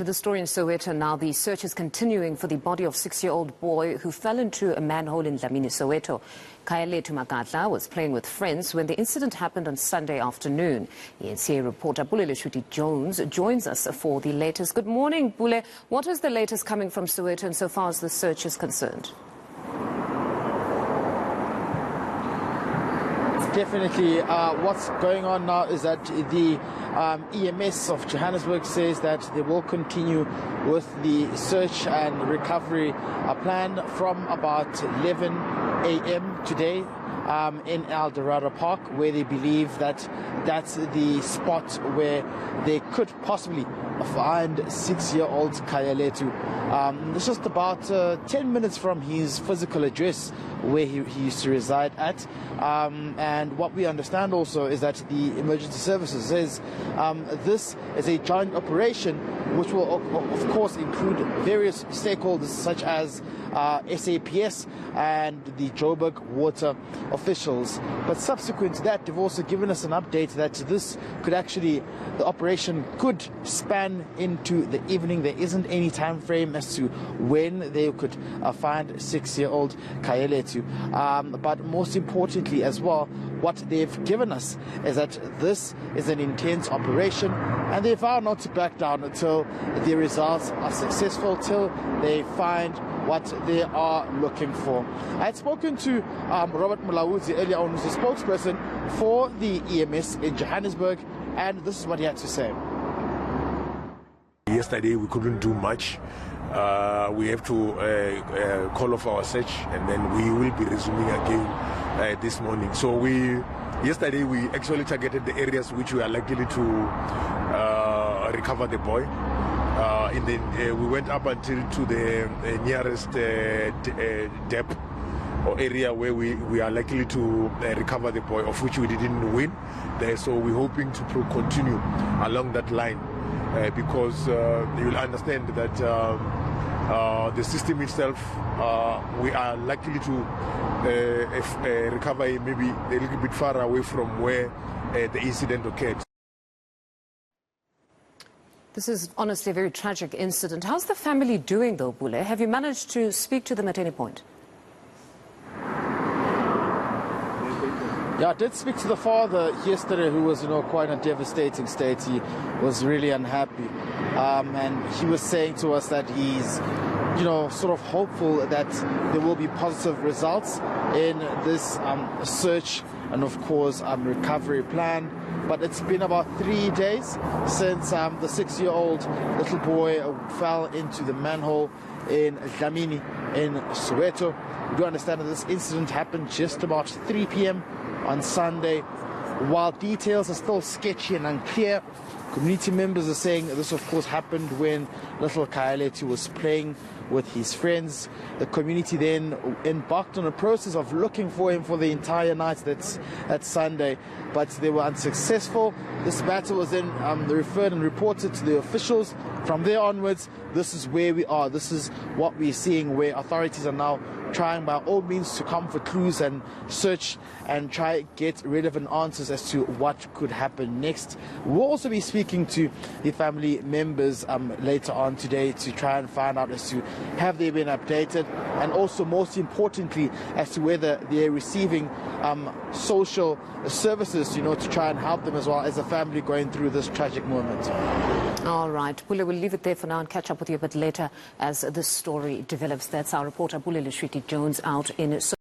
With the story in Soweto now, the search is continuing for the body of 6-year-old boy who fell into a manhole in Dlamini, Soweto. Khayalethu Magadla was playing with friends when the incident happened on Sunday afternoon. eNCA reporter Pule Letswiti-Jones joins us for the latest. Good morning, Pule. What is the latest coming from Soweto insofar as the search is concerned? Definitely. What's going on now is that the EMS of Johannesburg says that they will continue with the search and recovery plan from about 11 a.m. today in El Dorado Park, where they believe that that's the spot where they could possibly find 6-year-old Khayalethu. It's just about 10 minutes from his physical address where he used to reside at. And what we understand also is that the emergency services says this is a joint operation which will of course include various stakeholders such as SAPS and the Joburg water officials. But subsequent to that, they've also given us an update that this could actually, the operation could span into the evening. There isn't any time frame as to when they could find 6-year-old Khayalethu. But most importantly as well, what they've given us is that this is an intense operation and they vow not to back down until the results are successful, till they find what they are looking for. I had spoken to Robert Mulawuzi earlier on, who's the spokesperson for the EMS in Johannesburg, and this is what he had to say. Yesterday we couldn't do much. We have to call off our search, and then we will be resuming again this morning. So yesterday we actually targeted the areas which we are likely to recover the boy. And then we went up until to the nearest depth or area where we are likely to recover the boy, of which we didn't win there. So we're hoping to continue along that line because you will understand that the system itself, we are likely to recover maybe a little bit far away from where the incident occurred. This is honestly a very tragic incident. How's the family doing though, Pule? Have you managed to speak to them at any point? Yeah, I did speak to the father yesterday, who was, quite in a devastating state. He was really unhappy. And he was saying to us that he's, sort of hopeful that there will be positive results in this search and, of course, recovery plan. But it's been about 3 days since the 6-year-old little boy fell into the manhole in Dlamini in Soweto. We do understand that this incident happened just about 3 p.m. on Sunday. While details are still sketchy and unclear, community members are saying this, of course, happened when little Khayalethu was playing with his friends. The community then embarked on a process of looking for him for the entire night that Sunday, but they were unsuccessful. This matter was then referred and reported to the officials. From there onwards, this is where we are. This is what we're seeing, where authorities are now trying by all means to come for clues and search and try get relevant answers as to what could happen next. We'll also be speaking to the family members later on today to try and find out as to have they been updated, and also most importantly as to whether they're receiving social services, to try and help them as well as a family going through this tragic moment. All right, Pule, we'll leave it there for now and catch up with you a bit later as this story develops. That's our reporter Pule Letswiti-Jones out in